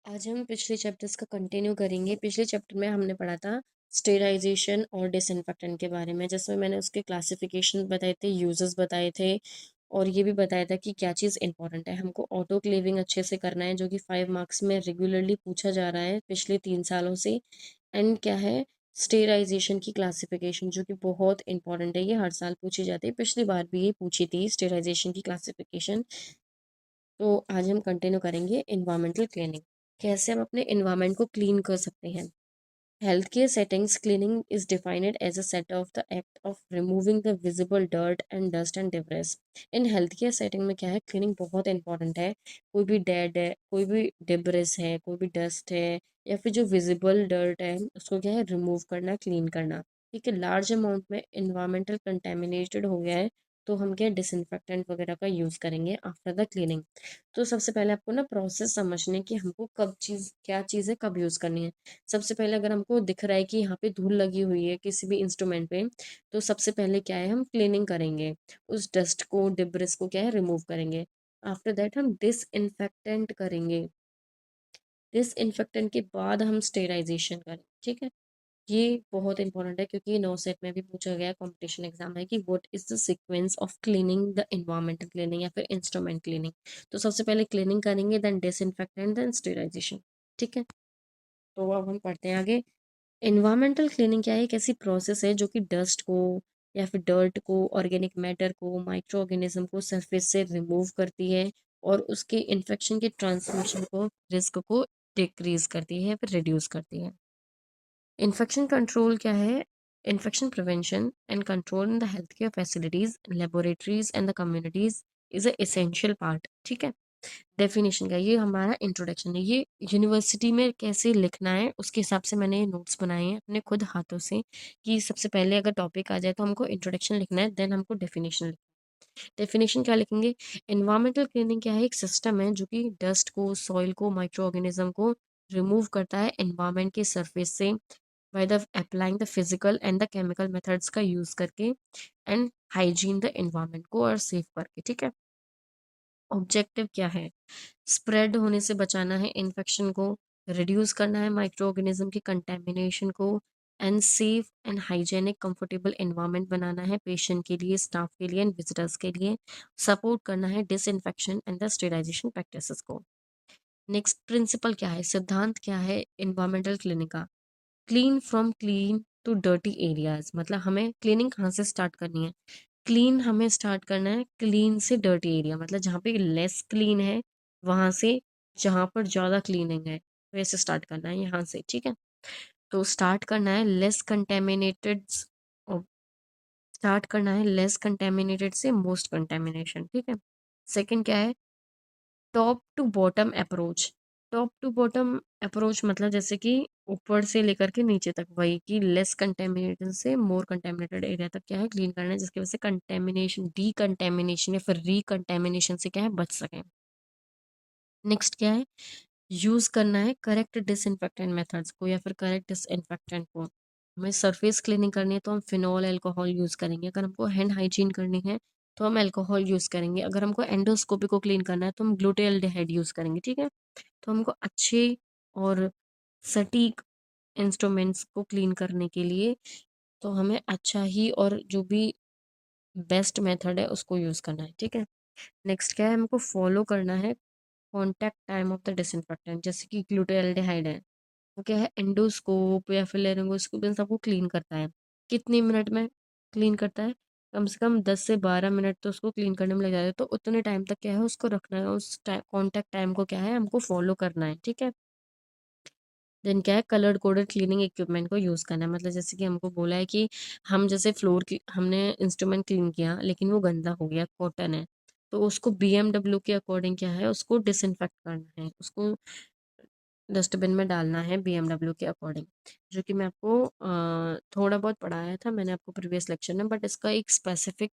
आज हम पिछले चैप्टर्स का कंटिन्यू करेंगे। पिछले चैप्टर में हमने पढ़ा था स्टेराइजेशन और डिसइंफेक्टेंट के बारे में, जिसमें मैंने उसके क्लासिफिकेशन बताए थे, यूजेस बताए थे और ये भी बताया था कि क्या चीज़ इंपॉर्टेंट है। हमको ऑटो क्लेविंग अच्छे से करना है, जो कि 5 मार्क्स में रेगुलरली पूछा जा रहा है पिछले 3 सालों से। एंड क्या है, स्टेराइजेशन की क्लासिफिकेशन, जो कि बहुत इंपॉर्टेंट है। ये हर साल पूछी जाती है, पिछली बार भी ये पूछी थी स्टेराइजेशन की क्लासिफिकेशन। तो आज हम कंटिन्यू करेंगे इन्वायरमेंटल क्लीनिंग। कैसे हम अपने इन्वायरमेंट को क्लीन कर सकते हैं। Healthcare settings, cleaning is defined as a set of the act of removing the visible dirt and dust and debris. In healthcare setting में क्या है, क्लीनिंग बहुत इंपॉर्टेंट है। कोई भी डेड है, कोई भी डिब्रिस है, कोई भी डस्ट है या फिर जो विजिबल डर्ट है, उसको क्या है, रिमूव करना, क्लीन करना। ठीक है, लार्ज अमाउंट में इन्वायरमेंटल कंटेमिनेटेड हो गया है तो हम क्या, डिसइंफेक्टेंट वगैरह का यूज़ करेंगे आफ्टर द क्लीनिंग। तो सबसे पहले आपको ना प्रोसेस समझने की, हमको कब चीज़, क्या चीज़ है, कब यूज़ करनी है। सबसे पहले अगर हमको दिख रहा है कि यहाँ पे धूल लगी हुई है किसी भी इंस्ट्रूमेंट पे, तो सबसे पहले क्या है, हम क्लीनिंग करेंगे, उस डस्ट को, डिब्रिस को क्या है, रिमूव करेंगे। आफ्टर दैट हम डिसइंफेक्टेंट करेंगे। डिसइंफेक्टेंट के बाद हम स्टेराइजेशन करेंगे। ठीक है, ये बहुत इंपॉर्टेंट है क्योंकि ये 9 सेट में भी पूछा गया कंपटीशन एग्जाम है कि what is the sequence of cleaning, the environmental cleaning या फिर इंस्ट्रूमेंट क्लीनिंग। तो सबसे पहले क्लीनिंग करेंगे, देन डिसइंफेक्टेंट, देन स्टेराइजेशन। ठीक है, तो अब हम पढ़ते हैं आगे। एनवायरमेंटल क्लीनिंग क्या है, एक ऐसी प्रोसेस है जो कि डस्ट को या फिर डर्ट को, ऑर्गेनिक मैटर को, माइक्रो ऑर्गेनिज्म को सरफेस से रिमूव करती है और उसके इन्फेक्शन के ट्रांसमिशन को, रिस्क को डिक्रीज करती है या फिर रिड्यूस करती है। इन्फेक्शन कंट्रोल क्या है, infection prevention and control in the health care facilities, laboratories and the communities is a essential part. ठीक है, डेफिनेशन का ये हमारा इंट्रोडक्शन है। ये यूनिवर्सिटी में कैसे लिखना है उसके हिसाब से मैंने ये नोट्स बनाए हैं अपने खुद हाथों से, कि सबसे पहले अगर टॉपिक आ जाए तो हमको इंट्रोडक्शन लिखना है, देन हमको डेफिनेशन लिखना है। डेफिनेशन क्या लिखेंगे, एनवायरमेंटल क्लीनिंग क्या है, एक सिस्टम है जो कि डस्ट को, सॉइल को, माइक्रो ऑर्गेनिज्म को रिमूव करता है एनवायरमेंट के सरफेस से by the applying the physical and the chemical methods का यूज करके, एंड हाइजीन द एनवायरमेंट को और सेफ करके। ठीक है, ऑब्जेक्टिव क्या है, स्प्रेड होने से बचाना है इन्फेक्शन को, रिड्यूस करना है माइक्रो ऑर्गेनिज्म की कंटेमिनेशन को, and safe and hygienic comfortable environment बनाना है पेशेंट के लिए, स्टाफ के लिए एंड विजिटर्स के लिए, सपोर्ट करना है disinfection and the sterilisation practices को। नेक्स्ट प्रिंसिपल क्या है, सिद्धांत क्या है इन्वायरमेंटल क्लीनिंग का, clean from clean to dirty areas. मतलब हमें क्लीनिंग कहाँ से स्टार्ट करनी है, क्लीन हमें स्टार्ट करना है क्लीन से डर्टी एरिया, मतलब जहाँ पे लेस क्लीन है वहाँ से जहाँ पर ज़्यादा क्लीनिंग है वैसे स्टार्ट करना है, यहाँ से। ठीक है, तो स्टार्ट करना है लेस कंटेमिनेटेड, स्टार्ट करना है लेस कंटेमिनेटेड से मोस्ट कंटेमिनेशन। ठीक है, सेकंड क्या है, top to bottom approach. Top to bottom approach मतलब जैसे कि ऊपर से लेकर के नीचे तक, वही कि लेस कंटेमिनेटेड से मोर कंटेमिनेटेड एरिया तक क्या है, क्लीन करना है, जिसकी वजह से कंटेमिनेशन, डीकंटेमिनेशन या फिर रिकंटेमिनेशन से क्या है, बच सकें। नेक्स्ट क्या है, यूज़ करना है करेक्ट डिसइंफेक्टेंट मेथड्स को या फिर करेक्ट डिसइंफेक्टेंट को। हमें सरफेस क्लीनिंग करनी है तो हम फिनॉल अल्कोहल यूज़ करेंगे, अगर हमको हैंड हाइजीन करनी है तो हम अल्कोहल यूज़ करेंगे, अगर हमको एंडोस्कोपी को क्लीन करना है तो हम ग्लूटेल्डिहाइड यूज़ करेंगे। ठीक है, तो हमको अच्छे और सटीक इंस्ट्रूमेंट्स को क्लीन करने के लिए तो हमें अच्छा ही और जो भी बेस्ट मेथड है उसको यूज़ करना है। ठीक है, नेक्स्ट क्या है, हमको फॉलो करना है contact time of the disinfectant, जैसे कि ग्लूटेल्डिहाइड है, वो क्या है, एंडोस्कोप या फिर लेरिंगोस्कोप इन सबको क्लीन करता है। कितनी मिनट में क्लीन करता है, कम से कम 10 से 12 मिनट तो उसको क्लीन करने में लग जाता है। तो उतने टाइम तक क्या है, उसको रखना है, उस कॉन्टैक्ट टाइम को क्या है, हमको फॉलो करना है। ठीक है, देन क्या है, कलर्ड कोडेड क्लीनिंग इक्विपमेंट को यूज़ करना है, मतलब जैसे कि हमको बोला है कि हम जैसे फ्लोर की हमने इंस्ट्रूमेंट क्लीन किया लेकिन वो गंदा हो गया, कॉटन है, तो उसको बीएमडब्ल्यू के अकॉर्डिंग क्या है, उसको डिसइंफेक्ट करना है, उसको डस्टबिन में डालना है बीएमडब्ल्यू के अकॉर्डिंग, जो कि मैं आपको थोड़ा बहुत पढ़ाया था मैंने आपको प्रीवियस लेक्चर में, बट इसका एक स्पेसिफिक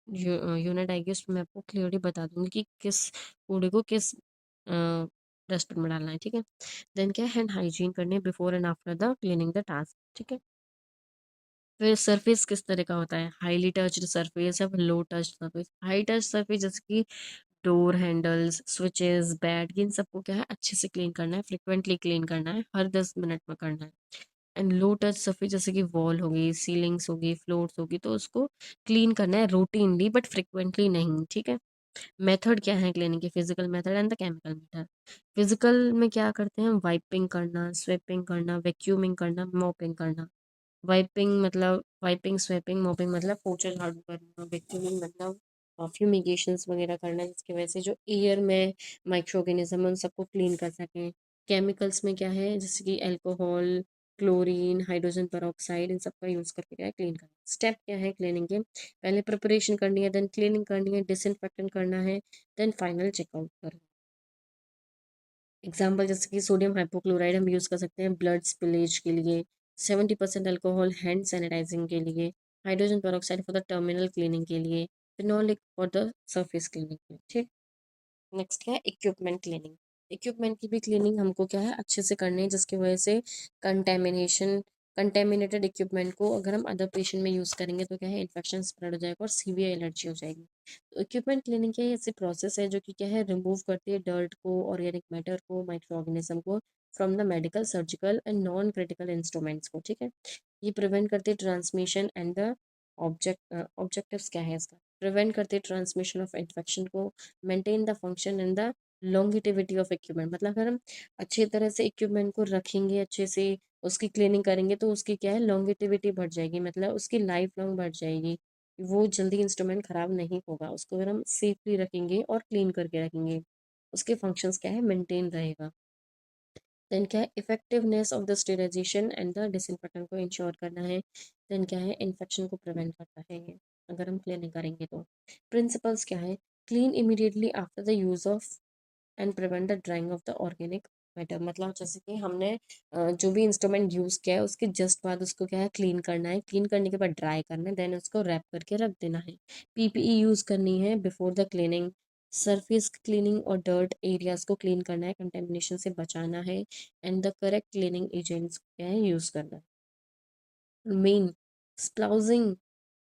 यूनिट आएगी उसमें मैं आपको क्लियरली बता दूंगी कि किस कूड़े को किस डस्टबिन में डालना है। ठीक है, देन क्या है, हैंड हाइजीन करनी है before and after the cleaning the task. ठीक है, फिर सरफेस किस तरह का होता है, हाईली टच्ड सरफेस या फिर low touch surface. High touch surface जैसे कि डोर हैंडल्स, स्विचेस, बैट, इन सबको क्या है अच्छे से क्लीन करना है, फ्रिक्वेंटली क्लीन करना है, हर 10 मिनट में करना है। एंड लो टच सरफेस जैसे कि वॉल होगी, सीलिंग्स होगी, फ्लोर्स होगी, तो उसको क्लीन करना है रूटीनली बट फ्रिक्वेंटली नहीं, ठीक है। मेथड क्या है क्लीनिंग के, physical method and the chemical method. Physical में क्या करते हैं, वाइपिंग करना, स्वेपिंग करना, वैक्यूमिंग करना, मॉपिंग करना। वाइपिंग, स्वेपिंग, मॉपिंग मतलब पोछा झाड़ू करना, वैक्यूमिंग मतलब फ्यूमिगेशंस वगैरह करना, जिसकी वजह से जो एयर में माइक्रो ऑर्गेनिज्म है उन सबको क्लीन कर सकें। केमिकल्स में क्या है, जैसे कि अल्कोहल, क्लोरीन, हाइड्रोजन पेरोक्साइड, इन सब का यूज़ करके क्या है क्लीन करना। स्टेप क्या है क्लीनिंग के, पहले प्रिपरेशन करनी है, देन क्लीनिंग करनी है, डिसइंफेक्टेंट करना है, देन फाइनल चेकआउट करना। एग्जाम्पल जैसे कि सोडियम हाइपोक्लोराइड हम यूज़ कर सकते हैं ब्लड स्पिलेज के लिए, 70% अल्कोहल हैंड सैनिटाइजिंग के लिए, hydrogen peroxide for the terminal cleaning के लिए, phenolic for the surface cleaning के लिए, ठीक। नेक्स्ट क्या है, इक्विपमेंट क्लीनिंग। इक्विपमेंट की भी क्लीनिंग हमको क्या है अच्छे से करनी है, जिसकी वजह से कंटेमिनेशन कंटेमिनेटेड इक्विपमेंट को अगर हम अदर पेशेंट में यूज़ करेंगे तो क्या है इन्फेक्शन स्प्रेड हो जाएगा और सीवियर एलर्जी हो जाएगी। तो इक्विपमेंट क्लीनिंग क्या है, ऐसी प्रोसेस है जो कि क्या है रिमूव करती है डर्ट को, ऑर्गेनिक मैटर को, माइक्रो ऑर्गेनिज्म को from the medical, surgical and non critical instruments को, ठीक है। ये प्रिवेंट करती है ट्रांसमिशन एंड द ऑब्जेक्टिव्स क्या है इसका, प्रिवेंट करती है ट्रांसमिशन ऑफ इन्फेक्शन को, maintain the function and the longevity of equipment. मतलब अगर हम अच्छी तरह से इक्विपमेंट को रखेंगे, अच्छे से उसकी क्लीनिंग करेंगे तो उसकी क्या है लॉन्गिटिविटी बढ़ जाएगी, मतलब उसकी लाइफ लॉन्ग बढ़ जाएगी। वो जल्दी इंस्ट्रूमेंट खराब नहीं होगा, उसको अगर हम सेफली रखेंगे और क्लीन करके रखेंगे, उसके फंक्शंस क्या है मेंटेन रहेगा। देन क्या है effectiveness of the sterilisation and the disinfectant को इंश्योर करना है। देन क्या है इन्फेक्शन को प्रिवेंट करता है ये, अगर हम क्लीनिंग करेंगे तो। प्रिंसिपल्स क्या है, clean immediately after the use of and prevent the drying of the organic matter. मतलब जैसे कि हमने जो भी इंस्ट्रूमेंट यूज़ किया है उसके जस्ट बाद उसको क्या है क्लीन करना है, क्लीन करने के बाद ड्राई करना है, देन उसको रैप करके रख देना है। पीपीई यूज़ करनी है before the cleaning. Surface cleaning और डर्ट एरियाज को क्लीन करना है, कंटेमिनेशन से बचाना है, and the correct cleaning agents क्या है यूज़ करना है। मेन स्प्लाउजिंग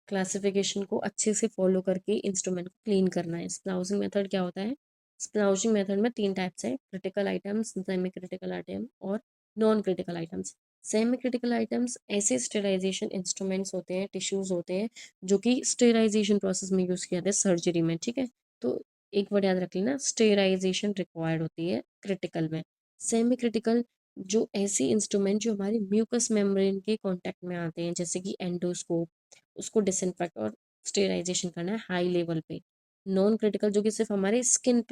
क्लासिफिकेशन को अच्छे से फॉलो करके इंस्ट्रूमेंट को क्लीन करना है। स्प्लाउजिंग मेथड क्या होता है, स्प्लाउजिंग मेथड में 3 टाइप्स है, critical items, semi critical item और non critical items. Semi critical items ऐसे स्टेराइजेशन इंस्ट्रूमेंट्स होते हैं, टिश्यूज होते हैं जो कि स्टेराइजेशन प्रोसेस में यूज़ किया जाता है सर्जरी में, ठीक है। तो एक वर्ड याद रख लेना, स्टेराइजेशन रिक्वायर्ड होती है क्रिटिकल में। सेमी क्रिटिकल जो ऐसी इंस्ट्रूमेंट जो हमारी म्यूकस मेम्ब्रेन के कांटेक्ट में आते हैं, जैसे कि एंडोस्कोप, उसको डिसइंफेक्ट और स्टेराइजेशन करना है हाई लेवल पे। नॉन क्रिटिकल जो कि सिर्फ हमारी स्किन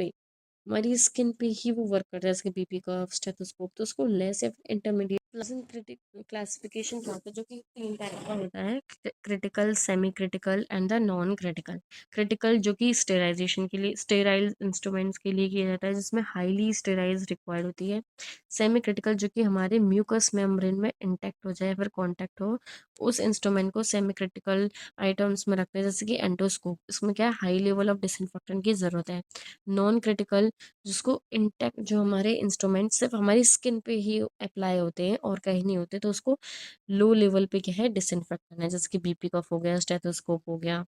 पे ही वो वर्क करता है, जैसे बीपी का स्टेथोस्कोप, तो उसको लेस इंटरमीडिएट क्लासिफिकेशन क्या होता है, जो कि 3 टाइप का होता है, critical, semi critical and the non critical. Critical जो कि स्टेराइजेशन के लिए, स्टेराइल इंस्ट्रूमेंट्स के लिए किया जाता है, जिसमें हाईली स्टेराइज रिक्वायर्ड होती है। सेमी क्रिटिकल जो कि हमारे म्यूकस मेम्ब्रेन में इंटैक्ट हो जाए, फिर कॉन्टैक्ट हो, उस इंस्ट्रूमेंट को सेमी क्रिटिकल आइटम्स में रखते हैं, जैसे कि एंडोस्कोप, इसमें क्या है हाई लेवल ऑफ डिसइंफेक्टेंट की ज़रूरत है। नॉन क्रिटिकल जिसको इंटैक्ट, जो हमारे इंस्ट्रूमेंट सिर्फ हमारी स्किन पे ही अप्लाई होते हैं और कहीं नहीं होते, तो उसको लो लेवल पे क्या है डिसइंफेक्ट करना है, जैसे कि बीपी कफ हो गया, स्टेथोस्कोप हो गया।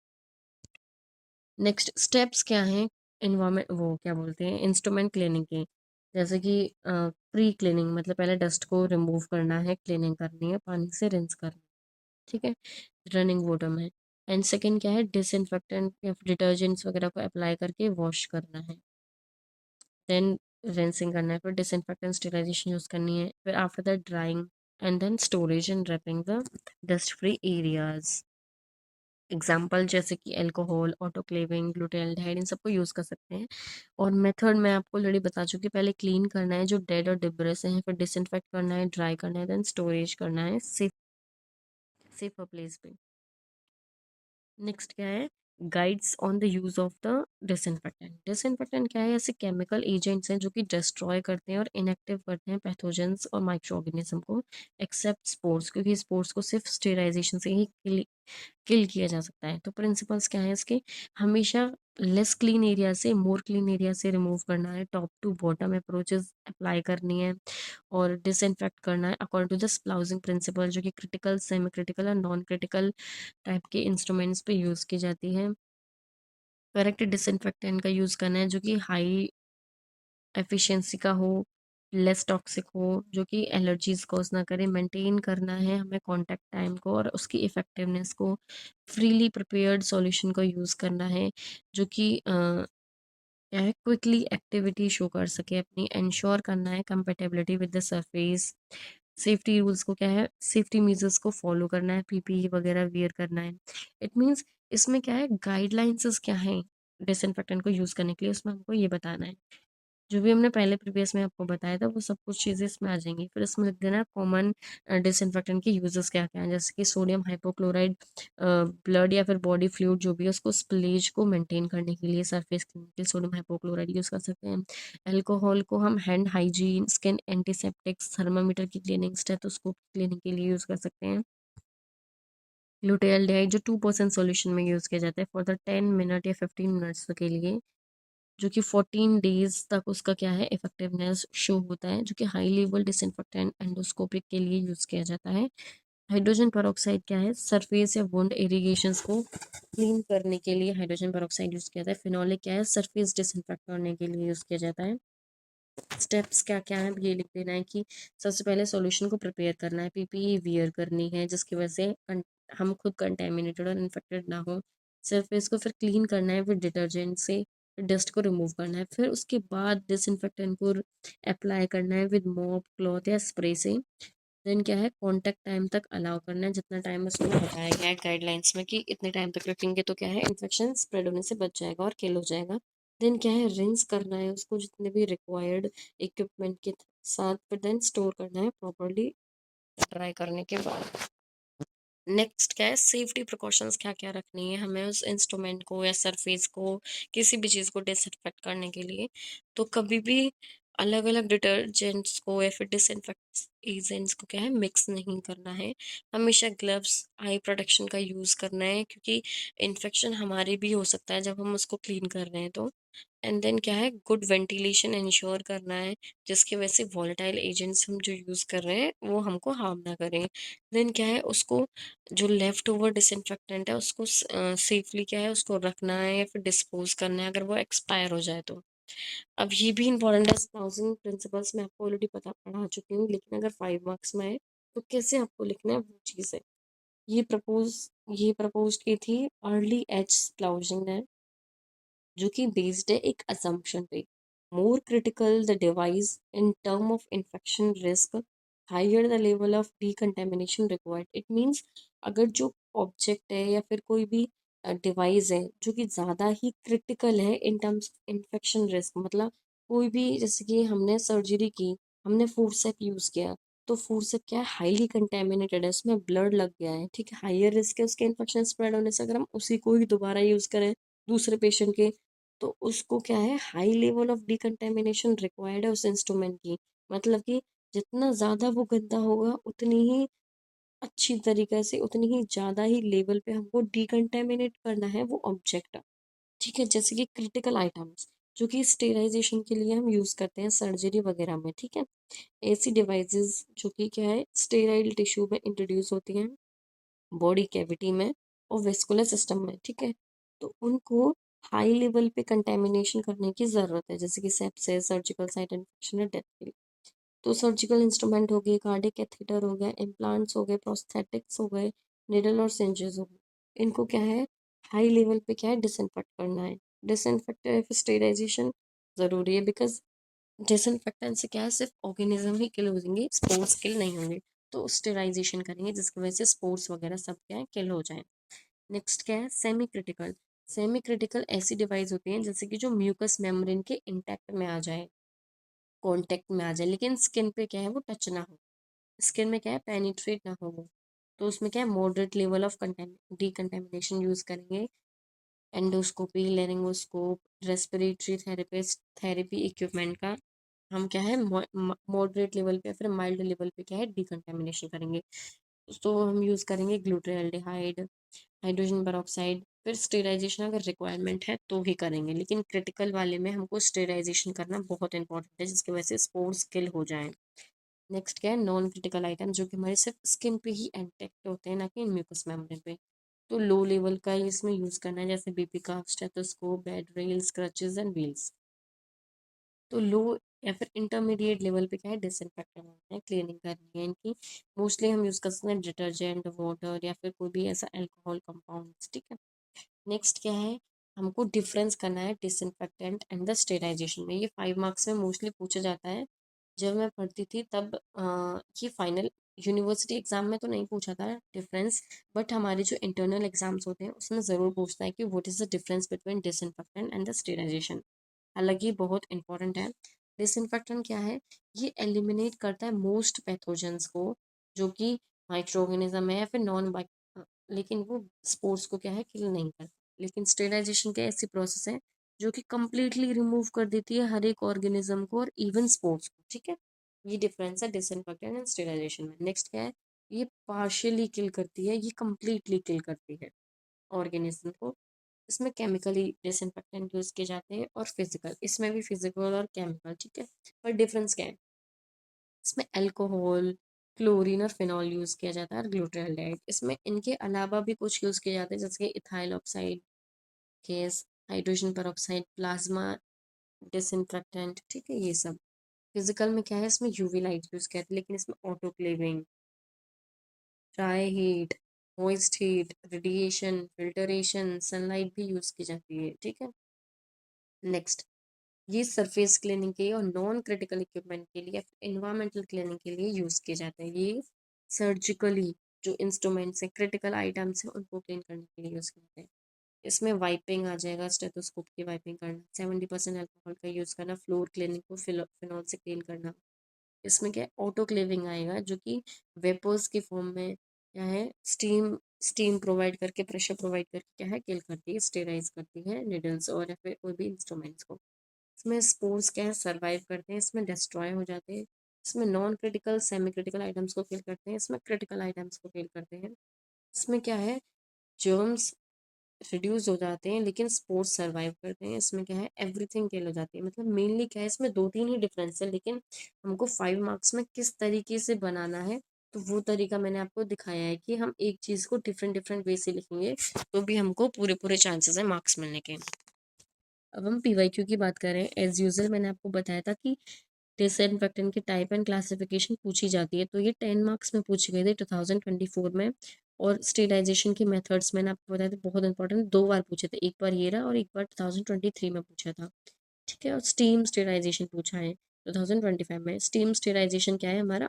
नेक्स्ट स्टेप्स क्या हैं, इन्वायरमेंट वो क्या बोलते हैं इंस्ट्रूमेंट क्लीनिंग के, जैसे कि प्री क्लीनिंग मतलब पहले डस्ट को रिमूव करना है, क्लीनिंग करनी है, पानी से रिंस करना है, ठीक है, रनिंग वाटर में। एंड सेकेंड क्या है, डिसइंफेक्टेंट या डिटर्जेंट्स वगैरह को अप्लाई करके वॉश करना है, देन रिंसिंग करना है, फिर डिसइंफेक्टेंट स्टेरिलाइजेशन यूज़ करनी है, फिर after that drying and then storage and wrapping the dust free areas. Example जैसे कि अल्कोहल, ऑटोक्लेविंग, ग्लूटाल्डिहाइड, इन सबको यूज़ कर सकते हैं। और मेथड मैं आपको ऑलरेडी बता चुकी, पहले क्लीन करना है जो डेड और डिब्रस हैं, फिर डिसइंफेक्ट करना है, ड्राई करना है, देन स्टोरेज करना है सेफ प्लेस पे। नेक्स्ट क्या है, guides on the use of the disinfectant. Disinfectant क्या है, ऐसे केमिकल एजेंट्स हैं जो कि डिस्ट्रॉय करते हैं और इनएक्टिव करते हैं पैथोजेंस और माइक्रो ऑर्गेनिज्म को, एक्सेप्ट स्पोर्स, क्योंकि स्पोर्स को सिर्फ स्टेराइजेशन से ही किल किया जा सकता है। तो प्रिंसिपल्स क्या है इसके, हमेशा लेस क्लीन एरिया से मोर क्लीन एरिया से रिमूव करना है, top to bottom approaches apply करनी है, और डिसइंफेक्ट करना है according to the Spaulding principle, जो कि क्रिटिकल, सेमी क्रिटिकल और नॉन क्रिटिकल टाइप के इंस्ट्रूमेंट्स पे यूज़ की जाती है। करेक्ट डिसइंफेक्टेंट का यूज़ करना है जो कि हाई एफिशिएंसी का हो, लेस टॉक्सिक हो, जो कि एलर्जीज़ कॉज़ ना करे। मेंटेन करना है हमें कॉन्टैक्ट टाइम को और उसकी इफ़ेक्टिवनेस को। फ्रीली प्रिपेयर्ड सॉल्यूशन का यूज़ करना है जो कि क्या है क्विकली एक्टिविटी शो कर सके अपनी। एंश्योर करना है compatibility with the surface. Safety rules को क्या है, सेफ्टी मेजर्स को फॉलो करना है, पीपीई वगैरह वियर करना है। इट मीन्स इसमें क्या है, गाइडलाइंस क्या हैं डिसइंफेक्टेंट को यूज़ करने के लिए, उसमें हमको ये बताना है। जो भी हमने पहले प्रीवियस में आपको बताया था वो सब कुछ चीज़ें इसमें आ जाएंगी। फिर इसमें लिख देना कॉमन डिसइंफेक्टेंट के यूजेस क्या क्या हैं, जैसे कि सोडियम हाइपोक्लोराइड ब्लड या फिर बॉडी फ्लूइड जो भी है उसको स्प्लेज को मेंटेन करने के लिए सरफेस क्लीनिंग के लिए सोडियम हाइपोक्लोराइड यूज़ कर सकते हैं। अल्कोहल को हम hand hygiene, skin antiseptics, thermometer की क्लीनिंग, स्टेथोस्कोप क्लीनिंग के लिए यूज़ कर सकते हैं। ग्लूटाल्डिहाइड जो 2% सॉल्यूशन में यूज़ किया जाता है फॉर द 10 मिनट या 15 मिनट्स के लिए, जो कि 14 डेज तक उसका क्या है इफेक्टिवनेस शो होता है, जो कि हाई लेवल डिसइंफेक्टेंट एंडोस्कोपिक के लिए यूज़ किया जाता है। हाइड्रोजन पेरोक्साइड क्या है, सरफेस या वुंड इरिगेशंस को क्लीन करने के लिए हाइड्रोजन पेरोक्साइड यूज़ किया जाता है। फिनोलिक क्या है, सरफेस डिसइंफेक्ट करने के लिए यूज़ किया जाता है। स्टेप्स क्या क्या हैं ये लिख देना है कि सबसे पहले सॉल्यूशन को प्रिपेयर करना है, पीपीई वियर करनी है जिसकी वजह से हम खुद कंटेमिनेटेड और इन्फेक्टेड ना हो। सरफेस को फिर क्लीन करना है विद डिटर्जेंट से, डस्ट को रिमूव करना है। फिर उसके बाद डिसइंफेक्टेंट को अप्लाई करना है विद मॉप, क्लॉथ या स्प्रे से। देन क्या है, कॉन्टैक्ट टाइम तक अलाउ करना है, जितना टाइम उसमें बताया गया है गाइडलाइंस में कि इतने टाइम तक रखेंगे तो क्या है इन्फेक्शन स्प्रेड होने से बच जाएगा और किल हो जाएगा। देन क्या है, रिंस करना है उसको जितने भी रिक्वायर्ड इक्विपमेंट के साथ, फिर देन स्टोर करना है प्रॉपरली ड्राई करने के बाद। नेक्स्ट क्या है, सेफ्टी प्रिकॉशंस क्या क्या रखनी है हमें उस इंस्ट्रूमेंट को या सरफेस को, किसी भी चीज़ को डिसइंफेक्ट करने के लिए। तो कभी भी अलग अलग डिटर्जेंट्स को या फिर डिसइंफेक्ट एजेंट्स को क्या है मिक्स नहीं करना है। हमेशा ग्लव्स, आई प्रोटेक्शन का यूज़ करना है क्योंकि इन्फेक्शन हमारे भी हो सकता है जब हम उसको क्लीन कर रहे हैं तो। एंड देन क्या है, गुड वेंटिलेशन इंश्योर करना है जिसकी वजह से वॉलेटाइल एजेंट्स हम जो यूज़ कर रहे हैं वो हमको हार्म ना करें। देन क्या है, उसको जो लेफ्ट ओवर डिसइंफेक्टेंट है उसको सेफली क्या है उसको रखना है या फिर डिस्पोज करना है अगर वो एक्सपायर हो जाए तो। अब ये भी इंपॉर्टेंट है, 1000 प्रिंसिपल्स में आपको ऑलरेडी पढ़ा चुकी हूँ, लेकिन अगर 5 मार्क्स में है तो कैसे आपको लिखना है वो चीज़ है। ये प्रपोज ये प्रपोज की थी अर्ली एच स्प्लाउजिंग ने, जो कि बेस्ड है एक असम्पशन पे। More critical the device in term of infection risk, higher the level of decontamination required. It means अगर जो ऑब्जेक्ट है या फिर कोई भी डिवाइस है जो कि ज़्यादा ही क्रिटिकल है इन टर्म्स इन्फेक्शन रिस्क, मतलब कोई भी, जैसे कि हमने सर्जरी की, हमने फोर्सेप यूज़ किया, तो फोर्सेप क्या है हाईली कंटेमिनेटेड है, उसमें ब्लड लग गया है, ठीक है, हायर रिस्क है उसके इन्फेक्शन स्प्रेड होने से। अगर हम उसी को ही दोबारा यूज़ करें दूसरे पेशेंट के, तो उसको क्या है high level of decontamination required है उस इंस्ट्रूमेंट की। मतलब कि जितना ज़्यादा वो गंदा होगा उतनी ही अच्छी तरीके से, उतनी ही ज़्यादा ही लेवल पे हमको डिकंटेमिनेट करना है वो ऑब्जेक्ट। ठीक है, जैसे कि क्रिटिकल आइटम्स जो कि स्टेराइजेशन के लिए हम यूज़ करते हैं सर्जरी वगैरह में, ठीक है। ऐसी डिवाइसेस जो कि क्या है स्टेराइल टिश्यू में इंट्रोड्यूस होती हैं बॉडी कैविटी में और वेस्कुलर सिस्टम में, ठीक है। तो उनको हाई लेवल पे कंटेमिनेशन करने की ज़रूरत है, जैसे कि सेप्सिस, सर्जिकल साइट इन्फेक्शन या डेथ के लिए। तो सर्जिकल इंस्ट्रूमेंट हो गए, कार्डियक कैथेटर हो गया, इम्प्लांट्स हो गए, प्रोस्थेटिक्स हो गए, निडल और सिंजेस हो गए, इनको क्या है हाई लेवल पे क्या है डिसइंफेक्ट करना है। डिसइंफेक्ट या फिर स्टेरिलाइजेशन ज़रूरी है, बिकॉज डिसइंफेक्टेंट से क्या है सिर्फ ऑर्गेनिज्म ही किल होंगे, स्पोर्स किल नहीं होंगे। तो स्टेराइजेशन करेंगे जिसकी वजह से स्पोर्स वगैरह सब क्या है किल हो जाए। नेक्स्ट क्या है, सेमी क्रिटिकल। सेमी क्रिटिकल ऐसी डिवाइस होती हैं जैसे कि जो म्यूकस मेम्ब्रेन के इंटैक्ट में आ जाए, कांटेक्ट में आ जाए, लेकिन स्किन पे क्या है वो टच ना हो, स्किन में क्या है पेनिट्रेट ना हो वो। तो उसमें क्या है moderate level of decontamination use करेंगे। Endoscopy, laryngoscope, respiratory therapist therapy equipment का हम क्या है मॉडरेट लेवल पे या फिर माइल्ड लेवल पे क्या है डिकंटेमिनेशन करेंगे। तो हम यूज़ करेंगे ग्लूटाल्डिहाइड, हाइड्रोजन पेरोक्साइड। फिर स्टेराइजेशन अगर रिक्वायरमेंट है तो ही करेंगे, लेकिन क्रिटिकल वाले में हमको स्टेराइजेशन करना बहुत इंपॉर्टेंट है जिसकी वजह से स्पोर्स किल हो जाए। नेक्स्ट क्या है, नॉन क्रिटिकल आइटम जो कि हमारे सिर्फ स्किन पे ही इंटेक्ट होते हैं ना कि म्यूकस मेम्ब्रेन पे। तो लो लेवल का ही इसमें यूज़ करना है, जैसे बीपी का, stethoscope, bed rails, crutches and wheels. तो लो या फिर इंटरमीडिएट लेवल पे क्या है, डिसइंफेक्ट करना है, क्लीनिंग करनी है इनकी। मोस्टली हम यूज़ कर सकते हैं डिटर्जेंट, वाटर या फिर कोई भी ऐसा अल्कोहल कंपाउंड्स, ठीक है। नेक्स्ट क्या है, हमको डिफरेंस करना है डिसइंफेक्टेंट एंड द स्टेराइजेशन में। ये 5 मार्क्स में मोस्टली पूछा जाता है। जब मैं पढ़ती थी तब ये फाइनल यूनिवर्सिटी एग्जाम में तो नहीं पूछा था डिफरेंस, बट हमारे जो इंटरनल एग्जाम्स होते हैं उसमें ज़रूर पूछता है कि what is the difference between disinfectant and the sterilization. हालांकि ये बहुत इंपॉर्टेंट है। डिसइंफेक्टेंट क्या है, ये एलिमिनेट करता है मोस्ट पैथोजेंस को, जो कि माइक्रो ऑर्गेनिज्म है या फिर नॉन, लेकिन वो स्पोर्स को क्या है, किल नहीं करता। लेकिन स्टेरिलाइजेशन क्या ऐसी प्रोसेस है जो कि कंप्लीटली रिमूव कर देती है हर एक ऑर्गेनिज्म को और इवन स्पोर्स को, ठीक है। ये डिफरेंस है डिसइंफेक्टेंट एंड स्टेरिलाइजेशन में। नेक्स्ट क्या है, ये पार्शियली किल करती है, ये कंप्लीटली किल करती है ऑर्गेनिज्म को। इसमें केमिकली डिसइंफेक्टेंट यूज किए जाते हैं और फिजिकल, इसमें भी फिजिकल और केमिकल, ठीक है। पर डिफरेंस क्या है, इसमें अल्कोहल, क्लोरीन और फिनॉल यूज किया जाता है और ग्लूटाल्डेहाइड। इसमें इनके अलावा भी कुछ यूज किए जाते हैं, जैसे कि ethyl oxide gas, hydrogen peroxide, plasma disinfectant, ठीक है, ये सब। फिजिकल में क्या है, इसमें यूवी लाइट यूज किया जाता है, लेकिन इसमें autoclaving, dry heat, moist heat, radiation, filtration, sunlight भी यूज की जाती है, ठीक है। नेक्स्ट, ये सरफेस क्लीनिंग के लिए और नॉन क्रिटिकल इक्विपमेंट के लिए, इन्वायरमेंटल क्लीनिंग के लिए यूज किए जाते हैं। ये सर्जिकली जो इंस्ट्रूमेंट्स हैं, क्रिटिकल आइटम्स हैं, उनको क्लीन करने के लिए यूज करते हैं। इसमें वाइपिंग आ जाएगा, स्टेथोस्कोप की वाइपिंग करना, 70% अल्कोहल का यूज करना, फ्लोर क्लीनिंग को फिनॉल से क्लीन करना। इसमें क्या है, ऑटो क्लेविंग आएगा, जो कि वेपर्स की फॉर्म में क्या है, स्टीम प्रोवाइड करके, प्रेशर प्रोवाइड करके क्या है, किल करती है, स्टेराइज करती है निडल्स और या फिर कोई भी इंस्ट्रूमेंट्स को। इसमें स्पोर्स क्या है, सर्वाइव करते हैं, इसमें डिस्ट्रॉय हो जाते हैं। इसमें non critical semi critical items को किल करते हैं, इसमें क्रिटिकल आइटम्स को किल करते हैं। इसमें क्या है, जर्म्स रिड्यूस हो जाते हैं लेकिन स्पोर्स सर्वाइव करते हैं। इसमें क्या है, एवरीथिंग किल हो जाती है। मतलब मेनली क्या है, इसमें 2-3 ही डिफरेंस है, लेकिन हमको 5 मार्क्स में किस तरीके से बनाना है, तो वो तरीका मैंने आपको दिखाया है कि हम एक चीज़ को डिफरेंट डिफरेंट वे से लिखेंगे तो भी हमको पूरे पूरे चांसेस है मार्क्स मिलने के। अब हम पीवाईक्यू की बात करें, एज यूजल मैंने आपको बताया था कि डिसइंफेक्टेंट की टाइप एंड क्लासिफिकेशन पूछी जाती है, तो ये 10 मार्क्स में पूछी गई थी 2024 में। और स्टेरिलाइजेशन के मेथड्स मैंने आपको बताया था, बहुत इंपॉर्टेंट, 2 बार पूछे थे, एक बार ये रहा और एक बार 2023 में पूछा था, ठीक है। और स्टीम स्टेरिलाइजेशन पूछा है 2025 में। स्टीम स्टेरिलाइजेशन क्या है हमारा,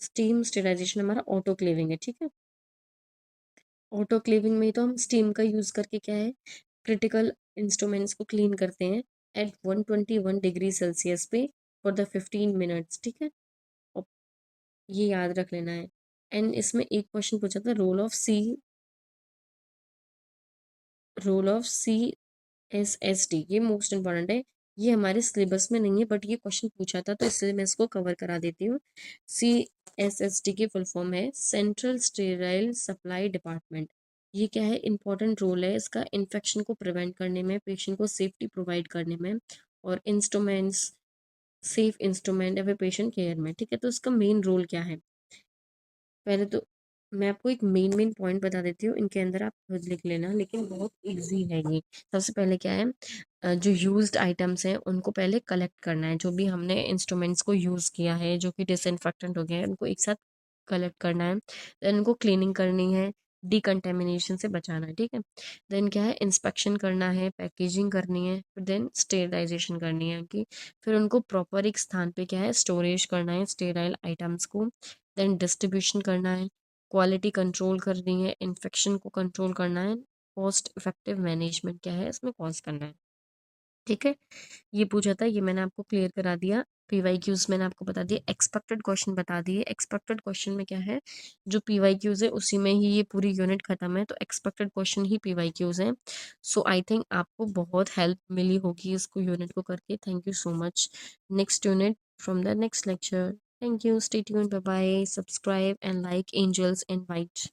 स्टीम स्टेरिलाइजेशन हमारा ऑटोक्लेविंग है, ठीक है। ऑटोक्लेविंग में तो हम स्टीम का यूज़ करके क्या है, क्रिटिकल इंस्ट्रूमेंट्स को क्लीन करते हैं एट 121 डिग्री सेल्सियस पे फॉर द 15 मिनट्स, ठीक है। और ये याद रख लेना है। एंड इसमें एक क्वेश्चन पूछा था, रोल ऑफ CSSD, ये मोस्ट इंपॉर्टेंट है। ये हमारे सिलेबस में नहीं है बट ये क्वेश्चन पूछा था, तो इसलिए मैं इसको कवर करा देती हूँ। CSSD की फुल फॉर्म है सेंट्रल स्टेराइल सप्लाई डिपार्टमेंट। ये क्या है, इंपॉर्टेंट रोल है इसका इन्फेक्शन को प्रिवेंट करने में, पेशेंट को सेफ्टी प्रोवाइड करने में और इंस्ट्रूमेंट्स, सेफ इंस्ट्रूमेंट या फिर पेशेंट केयर में, ठीक है। तो इसका मेन रोल क्या है, पहले तो मैं आपको एक मेन पॉइंट बता देती हूँ, इनके अंदर आप खुद लिख लेना, लेकिन बहुत इजी है ये। सबसे पहले क्या है, जो यूज्ड आइटम्स हैं उनको पहले कलेक्ट करना है, जो भी हमने इंस्ट्रूमेंट्स को यूज़ किया है जो कि डिसइंफेक्टेंट हो गया है, उनको एक साथ कलेक्ट करना है। देन उनको क्लीनिंग करनी है, डिकंटेमिनेशन से बचाना है, ठीक है। देन क्या है, इंस्पेक्शन करना है, पैकेजिंग करनी है, फिर देन स्टेरिलाइजेशन करनी है उनकी। फिर उनको प्रॉपर एक स्थान पे क्या है, स्टोरेज करना है स्टेराइल आइटम्स को। देन डिस्ट्रीब्यूशन करना है, क्वालिटी कंट्रोल करनी है, इन्फेक्शन को कंट्रोल करना है, कॉस्ट इफेक्टिव मैनेजमेंट क्या है इसमें कॉस्ट करना है, ठीक है। ये पूछा था, ये मैंने आपको क्लियर करा दिया। पीवाईक्यूज मैंने आपको बता दिया, एक्सपेक्टेड क्वेश्चन बता दिए। एक्सपेक्टेड क्वेश्चन में क्या है, जो पीवाईक्यूज है उसी में ही ये पूरी यूनिट खत्म है, तो एक्सपेक्टेड क्वेश्चन ही पीवाईक्यूज हैं। सो आई थिंक आपको बहुत हेल्प मिली होगी इसको यूनिट को करके। Thank you so much. Next unit from the next lecture. Thank you, stay tuned, bye bye, subscribe and like angels and white.